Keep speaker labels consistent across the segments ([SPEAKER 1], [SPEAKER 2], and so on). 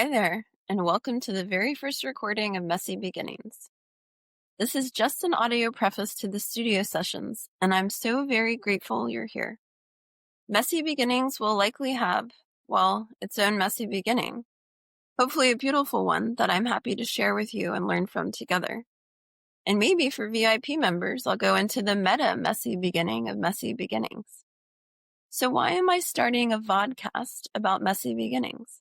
[SPEAKER 1] Hi there, and welcome to the very first recording of Messy Beginnings. This is just an audio preface to the studio sessions, and I'm so very grateful you're here. Messy Beginnings will likely have, well, its own messy beginning. Hopefully a beautiful one that I'm happy to share with you and learn from together. And maybe for VIP members, I'll go into the meta messy beginning of Messy Beginnings. So why am I starting a vodcast about messy beginnings?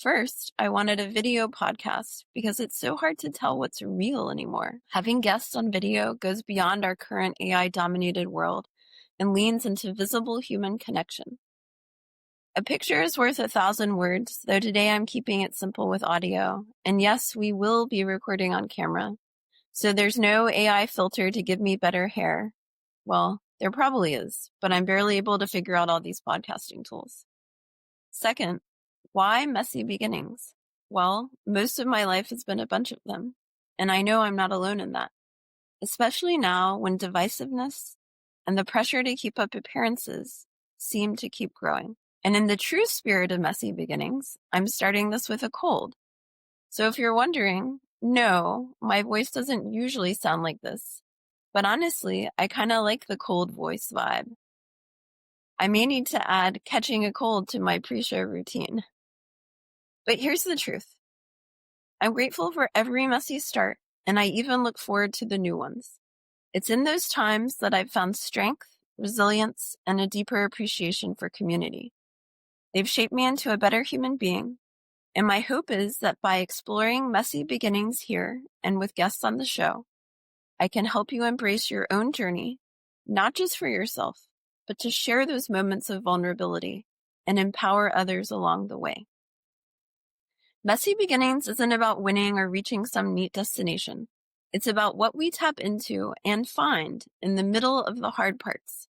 [SPEAKER 1] First, I wanted a video podcast because it's so hard to tell what's real anymore. Having guests on video goes beyond our current AI-dominated world and leans into visible human connection. A picture is worth 1,000 words, though today I'm keeping it simple with audio. And yes, we will be recording on camera. So there's no AI filter to give me better hair. Well, there probably is, but I'm barely able to figure out all these podcasting tools. Second, why messy beginnings? Well, most of my life has been a bunch of them, and I know I'm not alone in that, especially now when divisiveness and the pressure to keep up appearances seem to keep growing. And in the true spirit of messy beginnings, I'm starting this with a cold. So if you're wondering, no, my voice doesn't usually sound like this, but honestly, I kind of like the cold voice vibe. I may need to add catching a cold to my pre-show routine. But here's the truth. I'm grateful for every messy start, and I even look forward to the new ones. It's in those times that I've found strength, resilience, and a deeper appreciation for community. They've shaped me into a better human being, and my hope is that by exploring messy beginnings here and with guests on the show, I can help you embrace your own journey, not just for yourself, but to share those moments of vulnerability and empower others along the way. Messy Beginnings isn't about winning or reaching some neat destination. It's about what we tap into and find in the middle of the hard parts.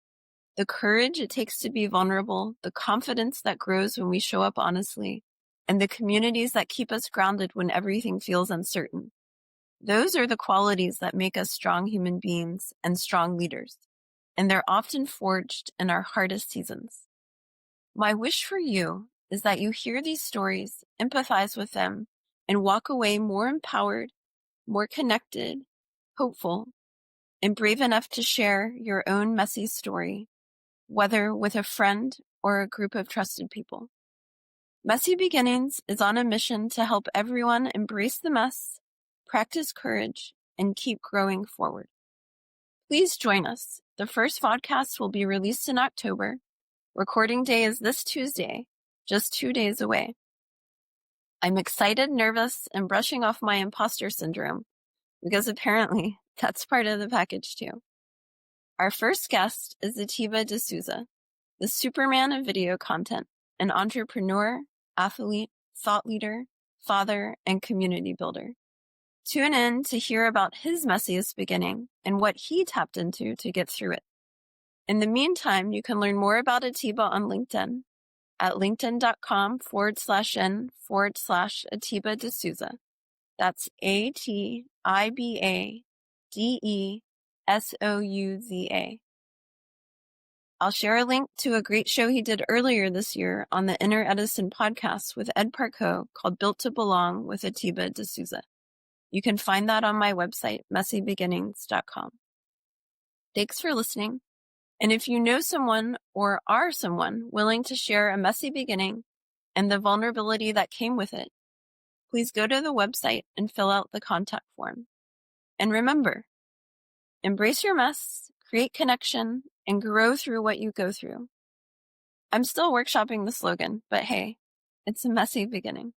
[SPEAKER 1] The courage it takes to be vulnerable, the confidence that grows when we show up honestly, and the communities that keep us grounded when everything feels uncertain. Those are the qualities that make us strong human beings and strong leaders, and they're often forged in our hardest seasons. My wish for you is that you hear these stories, empathize with them, and walk away more empowered, more connected, hopeful, and brave enough to share your own messy story, whether with a friend or a group of trusted people. Messy Beginnings is on a mission to help everyone embrace the mess, practice courage, and keep growing forward. Please join us. The first podcast will be released in October. Recording day is this Tuesday, just 2 days away. I'm excited, nervous, and brushing off my imposter syndrome, because apparently that's part of the package too. Our first guest is Atiba D'Souza, the Superman of video content, an entrepreneur, athlete, thought leader, father, and community builder. Tune in to hear about his messiest beginning and what he tapped into to get through it. In the meantime, you can learn more about Atiba on LinkedIn at linkedin.com/n/Atiba D'Souza. That's ATIBADESOUZA. I'll share a link to a great show he did earlier this year on the Inner Edison podcast with Ed Parco called Built to Belong with Atiba D'Souza. You can find that on my website, messybeginnings.com. Thanks for listening. And if you know someone or are someone willing to share a messy beginning and the vulnerability that came with it, please go to the website and fill out the contact form. And remember, embrace your mess, create connection, and grow through what you go through. I'm still workshopping the slogan, but hey, it's a messy beginning.